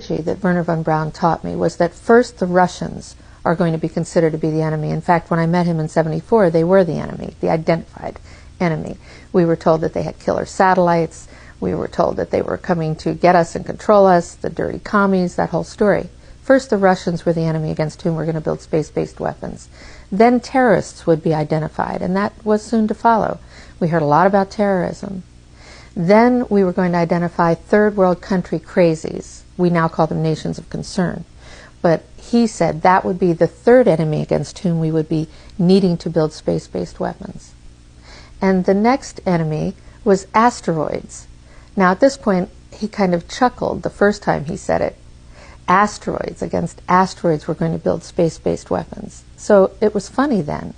strategy that Werner von Brawn taught me was that first the Russians are going to be considered to be the enemy. In fact, when I met him in '74, they were the enemy, the identified enemy. We were told that they had killer satellites. We were told that they were coming to get us and control us, the dirty commies, that whole story. First, the Russians were the enemy against whom we're going to build space-based weapons. Then terrorists would be identified, and that was soon to follow. We heard a lot about terrorism. Then we were going to identify third world country crazies. We now call them nations of concern. But he said that would be the third enemy against whom we would be needing to build space-based weapons. And the next enemy was asteroids. Now at this point, he kind of chuckled the first time he said it. Asteroids, against asteroids we're going to build space-based weapons. So it was funny then.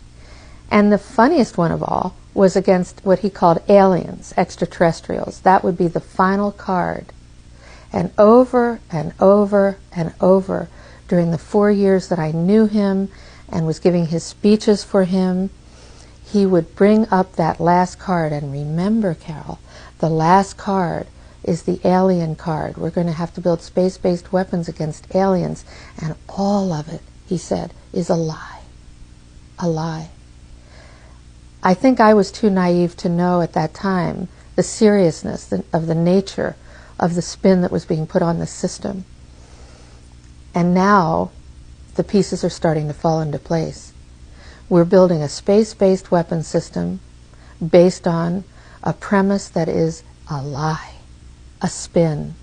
And the funniest one of all was against what he called aliens, extraterrestrials. That would be the final card. And over and over and over, during the 4 years that I knew him and was giving his speeches for him, he would bring up that last card. And remember, Carol, the last card is the alien card. We're going to have to build space-based weapons against aliens. And all of it, he said, is a lie. A lie. I think I was too naive to know at that time the seriousness of the nature of the spin that was being put on the system. And now the pieces are starting to fall into place. We're building a space-based weapon system based on a premise that is a lie, a spin.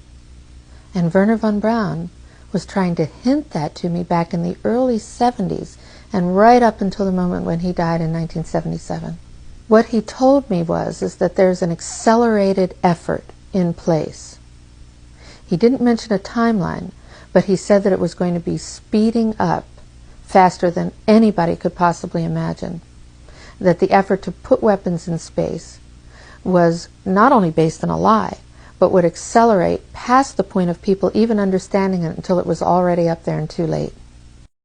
And Werner von Brawn was trying to hint that to me back in the early 70s and right up until the moment when he died in 1977. What he told me is that there's an accelerated effort in place. He didn't mention a timeline, but he said that it was going to be speeding up faster than anybody could possibly imagine. That the effort to put weapons in space was not only based on a lie, but would accelerate past the point of people even understanding it until it was already up there and too late.